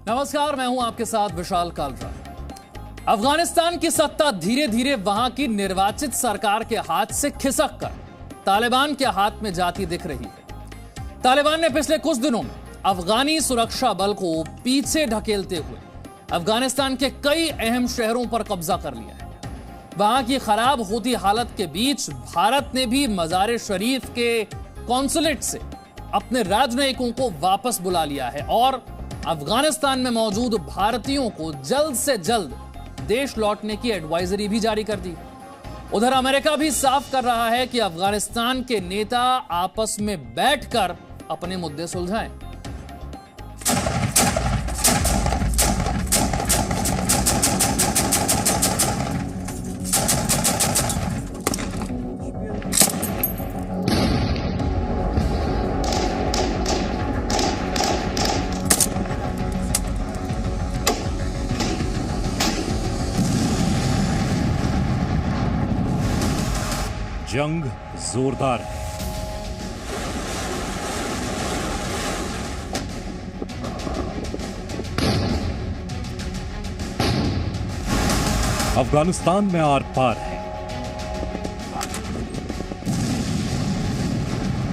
नमस्कार, मैं हूं आपके साथ विशाल कालरा। अफगानिस्तान की सत्ता धीरे धीरे वहां की निर्वाचित सरकार के हाथ से खिसक कर तालिबान के हाथ में जाती दिख रही है। तालिबान ने पिछले कुछ दिनों में अफगानी सुरक्षा बल को पीछे ढकेलते हुए अफगानिस्तान के कई अहम शहरों पर कब्जा कर लिया है। वहां की खराब होती हालत के बीच भारत ने भी मज़ार शरीफ के कॉन्सुलेट से अपने राजनयिकों को वापस बुला लिया है और अफगानिस्तान में मौजूद भारतीयों को जल्द से जल्द देश लौटने की एडवाइजरी भी जारी कर दी। उधर अमेरिका भी साफ कर रहा है कि अफगानिस्तान के नेता आपस में बैठकर अपने मुद्दे सुलझाएं। जंग जोरदार है। अफगानिस्तान में आर पार है।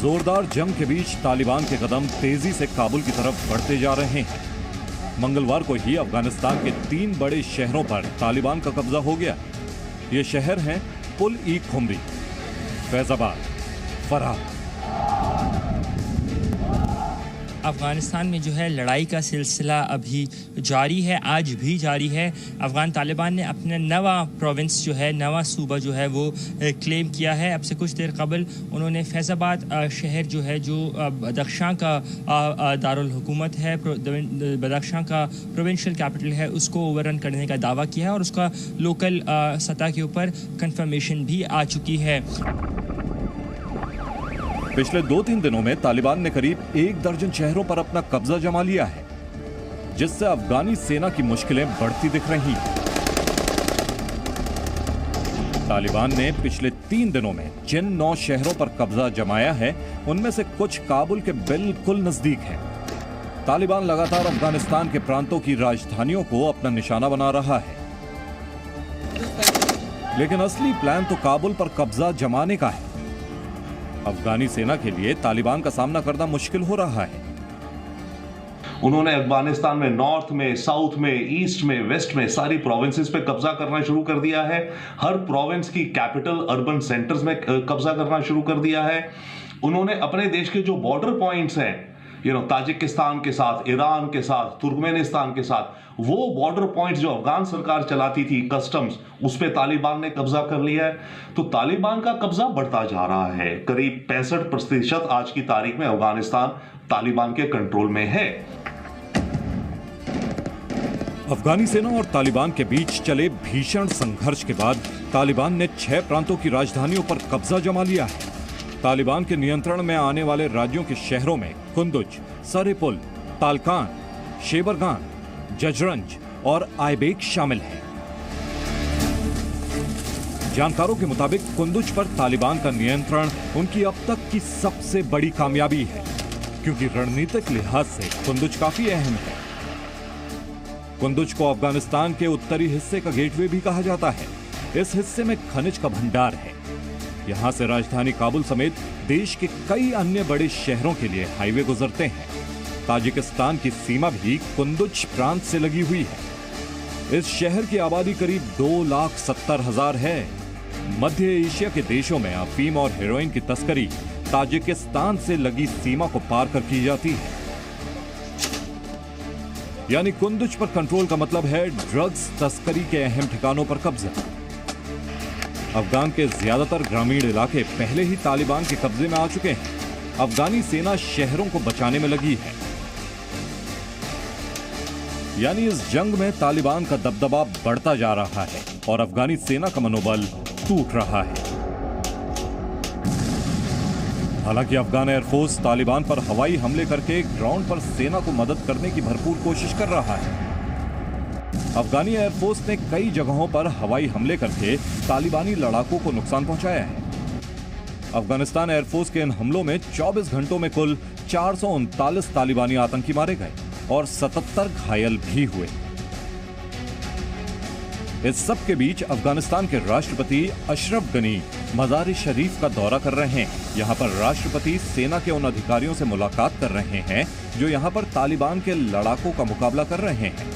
जोरदार जंग के बीच तालिबान के कदम तेजी से काबुल की तरफ बढ़ते जा रहे हैं। मंगलवार को ही अफगानिस्तान के 3 बड़े शहरों पर तालिबान का कब्जा हो गया। ये शहर हैं पुल ई खुमरी, फैजाबाद, फराह। अफ़गानिस्तान में जो है लड़ाई का सिलसिला अभी जारी है, आज भी जारी है। अफ़गान तालिबान ने अपना नवा प्रोविंस जो है, नवा सूबा जो है वो क्लेम किया है। अब से कुछ देर कबल उन्होंने फैज़ाबाद शहर जो है, जो बदख्शां का दारुल हुकूमत है, बदख्शां का प्रोविंशियल कैपिटल है, उसको ओवररन करने का दावा किया है और उसका लोकल सतह के ऊपर कंफर्मेशन भी आ चुकी है। पिछले 2-3 दिनों में तालिबान ने करीब 1 दर्जन शहरों पर अपना कब्जा जमा लिया है, जिससे अफगानी सेना की मुश्किलें बढ़ती दिख रही हैं। तालिबान ने पिछले 3 दिनों में जिन 9 शहरों पर कब्जा जमाया है, उनमें से कुछ काबुल के बिल्कुल नजदीक हैं। तालिबान लगातार अफगानिस्तान के प्रांतों की राजधानियों को अपना निशाना बना रहा है, लेकिन असली प्लान तो काबुल पर कब्जा जमाने का है। अफगानी सेना के लिए तालिबान का सामना करना मुश्किल हो रहा है। उन्होंने अफगानिस्तान में नॉर्थ में, साउथ में, ईस्ट में, वेस्ट में सारी प्रोविंसेस पे कब्जा करना शुरू कर दिया है। हर प्रोविंस की कैपिटल अर्बन सेंटर्स में कब्जा करना शुरू कर दिया है। उन्होंने अपने देश के जो बॉर्डर पॉइंट्स हैं, ताजिकिस्तान के साथ, ईरान के साथ, तुर्कमेनिस्तान के साथ, वो बॉर्डर पॉइंट्स जो अफगान सरकार चलाती थी, कस्टम्स, उस पे तालिबान ने कब्जा कर लिया है। तो तालिबान का कब्जा बढ़ता जा रहा है। करीब 65% आज की तारीख में अफगानिस्तान तालिबान के कंट्रोल में है। अफगानी सेना और तालिबान के बीच चले भीषण संघर्ष के बाद तालिबान ने 6 प्रांतों की राजधानियों पर कब्जा जमा लिया है। तालिबान के नियंत्रण में आने वाले राज्यों के शहरों में कुंदुज, सरेपुल, तालकान, शेबरगान, जजरंज और आयबेक शामिल हैं। जानकारों के मुताबिक कुंदुज पर तालिबान का नियंत्रण उनकी अब तक की सबसे बड़ी कामयाबी है, क्योंकि रणनीतिक लिहाज से कुंदुज काफी अहम है। कुंदुज को अफगानिस्तान के उत्तरी हिस्से का गेटवे भी कहा जाता है। इस हिस्से में खनिज का भंडार है। यहां से राजधानी काबुल समेत देश के कई अन्य बड़े शहरों के लिए हाईवे गुजरते हैं। ताजिकिस्तान की सीमा भी कुंदुज प्रांत से लगी हुई है। इस शहर की आबादी करीब 2,70,000 है। मध्य एशिया के देशों में अफीम और हेरोइन की तस्करी ताजिकिस्तान से लगी सीमा को पार कर की जाती है। यानी कुंदुज पर कंट्रोल का मतलब है ड्रग्स तस्करी के अहम ठिकानों पर कब्जा। अफगान के ज्यादातर ग्रामीण इलाके पहले ही तालिबान के कब्जे में आ चुके हैं। अफगानी सेना शहरों को बचाने में लगी है। यानी इस जंग में तालिबान का दबदबा बढ़ता जा रहा है और अफगानी सेना का मनोबल टूट रहा है। हालांकि अफगान एयरफोर्स तालिबान पर हवाई हमले करके ग्राउंड पर सेना को मदद करने की भरपूर कोशिश कर रहा है। अफगानी एयरफोर्स ने कई जगहों पर हवाई हमले करके तालिबानी लड़ाकों को नुकसान पहुंचाया है। अफगानिस्तान एयरफोर्स के इन हमलों में 24 घंटों में कुल 439 तालिबानी आतंकी मारे गए। और 77 घायल भी हुए। इस सब के बीच अफगानिस्तान के राष्ट्रपति अशरफ गनी मज़ार शरीफ का दौरा कर रहे हैं। यहां पर राष्ट्रपति सेना के उन अधिकारियों से मुलाकात कर रहे हैं जो यहां पर तालिबान के लड़ाकों का मुकाबला कर रहे हैं।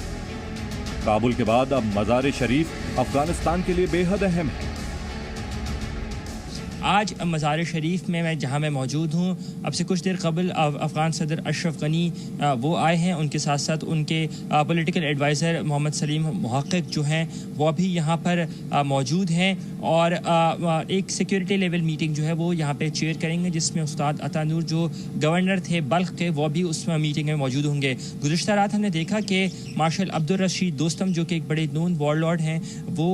काबुल के बाद अब मज़ार शरीफ अफगानिस्तान के लिए बेहद अहम है। आज मज़ार शरीफ में जहां मैं मौजूद हूं, अब से कुछ देर कबल अफ़गान सदर अशरफ गनी वो आए हैं। उनके साथ साथ उनके पॉलिटिकल एडवाइज़र मोहम्मद सलीम मुहक़्क़िक़ जो हैं वो भी यहां पर मौजूद हैं और एक सिक्योरिटी लेवल मीटिंग जो है वो यहां पे चेयर करेंगे, जिसमें उस्ताद अता नूर जो गवर्नर थे बल्ख के वो भी उस मीटिंग में मौजूद होंगे। गुज़िश्ता रात हमने देखा कि मार्शल अब्दुल रशीद दोस्तम जो कि एक बड़े नून वॉरलॉर्ड हैं वो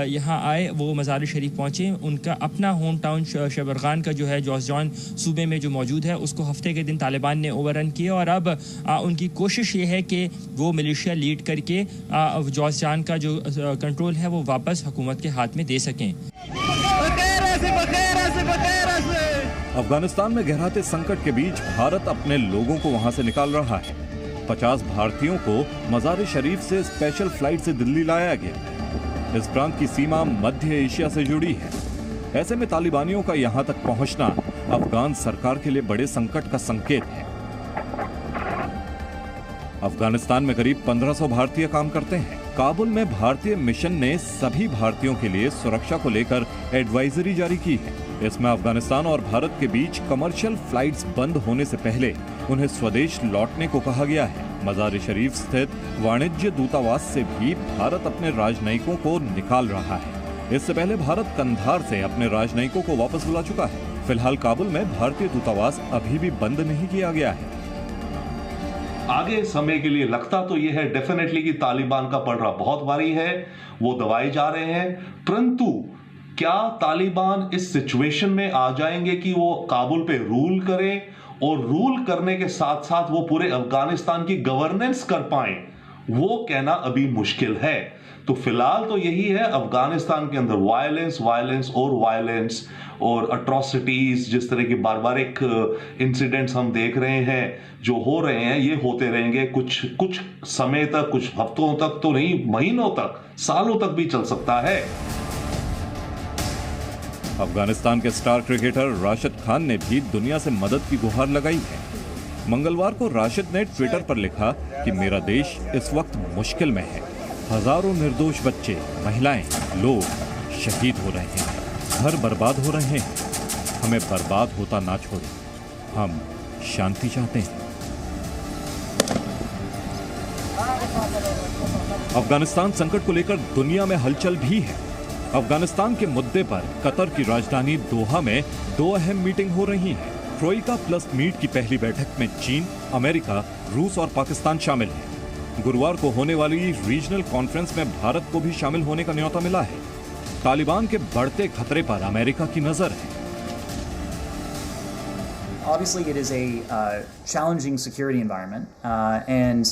यहाँ आए, वो मज़ार शरीफ पहुँचे। उनका अपना होम टाउन शबरगान का जो है जॉर्जटाउन सूबे में जो मौजूद है उसको हफ्ते के दिन तालिबान ने ओवररन किया और अब उनकी कोशिश ये है कि वो मिलिशिया लीड करके जॉर्जटाउन का जो कंट्रोल है वो वापस हुकूमत के हाथ में दे सकें। अफगानिस्तान में गहराते संकट के बीच भारत अपने लोगों को वहां से निकाल रहा है। 50 भारतीयों को मज़ार शरीफ से स्पेशल फ्लाइट से दिल्ली लाया गया। इस प्रांत की सीमा मध्य एशिया से जुड़ी है। ऐसे में तालिबानियों का यहां तक पहुंचना अफगान सरकार के लिए बड़े संकट का संकेत है। अफगानिस्तान में करीब 1500 भारतीय काम करते हैं। काबुल में भारतीय मिशन ने सभी भारतीयों के लिए सुरक्षा को लेकर एडवाइजरी जारी की है। इसमें अफगानिस्तान और भारत के बीच कमर्शियल फ्लाइट्स बंद होने से पहले उन्हें स्वदेश लौटने को कहा गया है। मज़ार शरीफ स्थित वाणिज्य दूतावास से भी भारत अपने राजनयिकों को निकाल रहा है। इससे पहले भारत कंधार से अपने राजनयिकों को वापस बुला चुका है। फिलहाल काबुल में भारतीय दूतावास अभी भी बंद नहीं किया गया है। आगे समय के लिए लगता तो यह है डेफिनेटली कि तालिबान का पलड़ा बहुत भारी है, वो दबाए जा रहे हैं, परंतु क्या तालिबान इस सिचुएशन में आ जाएंगे कि वो काबुल पे रूल करें और रूल करने के साथ साथ वो पूरे अफगानिस्तान की गवर्नेंस कर पाए, वो कहना अभी मुश्किल है। तो फिलहाल तो यही है, अफगानिस्तान के अंदर वायलेंस और अट्रॉसिटीज, जिस तरह की बारबारिक इंसिडेंट्स हम देख रहे हैं जो हो रहे हैं, ये होते रहेंगे कुछ समय तक, कुछ हफ्तों तक तो नहीं, महीनों तक, सालों तक भी चल सकता है। अफगानिस्तान के स्टार क्रिकेटर राशिद खान ने भी दुनिया से मदद की गुहार लगाई है। मंगलवार को राशिद ने ट्विटर पर लिखा कि मेरा देश इस वक्त मुश्किल में है। हजारों निर्दोष बच्चे, महिलाएं, लोग शहीद हो रहे हैं, घर बर्बाद हो रहे हैं। हमें बर्बाद होता ना छोड़ें, हम शांति चाहते हैं। अफगानिस्तान संकट को लेकर दुनिया में हलचल भी है। अफगानिस्तान के मुद्दे पर कतर की राजधानी दोहा में 2 अहम मीटिंग हो रही हैं। ट्रोइका प्लस मीट की पहली बैठक में चीन, अमेरिका, रूस और पाकिस्तान शामिल हैं। गुरुवार को होने वाली रीजनल कॉन्फ्रेंस में भारत को भी शामिल होने का न्योता मिला है। तालिबान के बढ़ते खतरे पर अमेरिका की नजर है। Obviously, it is a challenging security environment, and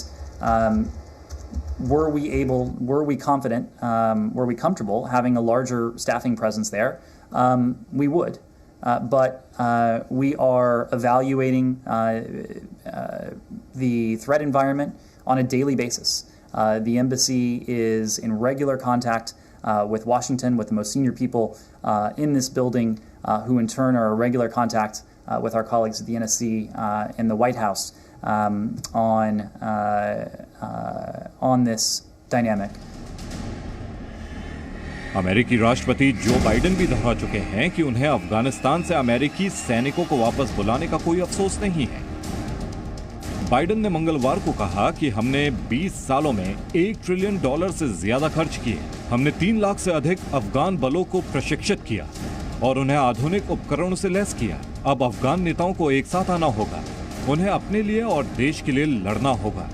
were we confident, were we comfortable having a larger staffing presence there, we would. But we are evaluating the threat environment on a daily basis. The embassy is in regular contact with Washington, with the most senior people in this building, who in turn are in regular contact with our colleagues at the NSC in the White House on this dynamic. अमेरिकी राष्ट्रपति Joe Biden भी दोहरा चुके हैं कि उन्हें अफगानिस्तान से अमेरिकी सैनिकों को वापस बुलाने का कोई अफसोस नहीं है। बाइडेन ने मंगलवार को कहा कि हमने 20 सालों में $1 ट्रिलियन से ज्यादा खर्च किए। हमने 3 लाख से अधिक अफगान बलों को प्रशिक्षित किया और उन्हें आधुनिक उपकरणों से लैस किया। अब अफगान नेताओं को एक साथ आना होगा, उन्हें अपने लिए और देश के लिए लड़ना होगा।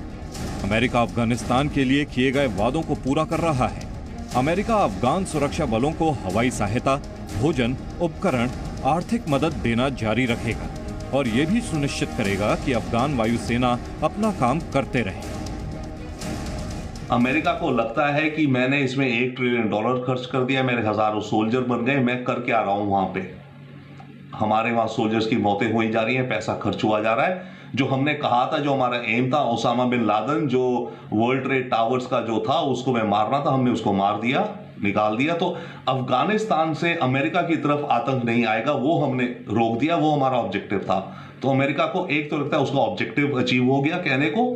अमेरिका अफगानिस्तान के लिए किए गए वादों को पूरा कर रहा है। अमेरिका अफगान सुरक्षा बलों को हवाई सहायता, भोजन, उपकरण, आर्थिक मदद देना जारी रखेगा और ये भी सुनिश्चित करेगा कि अफगान वायुसेना अपना काम करते रहे। अमेरिका को लगता है कि मैंने इसमें $1 ट्रिलियन खर्च कर दिया, मेरे हजारों सोल्जर बन गए, मैं कर क्या रहा हूं वहां पे। हमारे वहां सोल्जर्स की मौतें हुई जा रही हैं, पैसा खर्च हुआ जा रहा है। जो हमने कहा था, जो हमारा एम था, ओसामा बिन लादेन जो वर्ल्ड ट्रेड टावर्स का जो था उसको मैं मारना था, हमने उसको मार दिया, निकाल दिया। तो अफगानिस्तान से अमेरिका की तरफ आतंक नहीं आएगा, वो हमने रोक दिया, वो हमारा ऑब्जेक्टिव था। तो अमेरिका को एक तो लगता है उसका ऑब्जेक्टिव अचीव हो गया कहने को।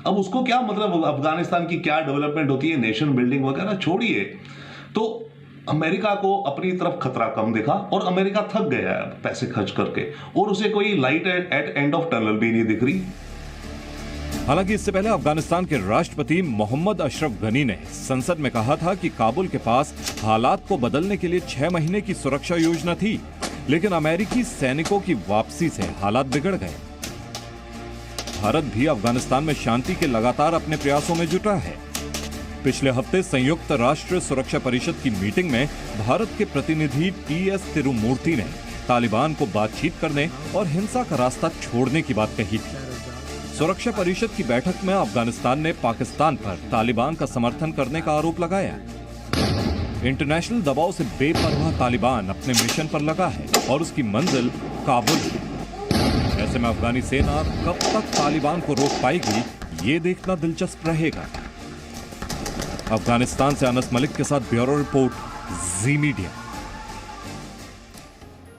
अब उसको क्या मतलब अफगानिस्तान की क्या डेवलपमेंट होती है, नेशन बिल्डिंग वगैरह छोड़िए। तो अमेरिका को अपनी तरफ खतरा कम दिखा और अमेरिका थक गया है पैसे खर्च करके, और उसे कोई light at end of tunnel भी नहीं दिख रही। हालांकि इससे पहले अफगानिस्तान के राष्ट्रपति मोहम्मद अशरफ गनी ने संसद में कहा था कि काबुल के पास हालात को बदलने के लिए 6 महीने की सुरक्षा योजना थी, लेकिन अमेरिकी सैनिकों की वापसी से हालात बिगड़ गए। भारत भी अफगानिस्तान में शांति के लगातार अपने प्रयासों में जुटा है। पिछले हफ्ते संयुक्त राष्ट्र सुरक्षा परिषद की मीटिंग में भारत के प्रतिनिधि टी.एस. तिरुमूर्ति ने तालिबान को बातचीत करने और हिंसा का रास्ता छोड़ने की बात कही थी। सुरक्षा परिषद की बैठक में अफगानिस्तान ने पाकिस्तान पर तालिबान का समर्थन करने का आरोप लगाया। इंटरनेशनल दबाव से बेपरवाह तालिबान अपने मिशन पर लगा है और उसकी मंजिल काबुल है। ऐसे में अफगानी सेना कब तक तालिबान को रोक पाएगी, ये देखना दिलचस्प रहेगा। अफगानिस्तान से अनस मलिक के साथ bureau report, ji media.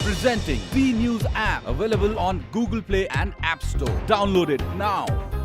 Presenting B News app, available on Google Play and App Store. Download it now.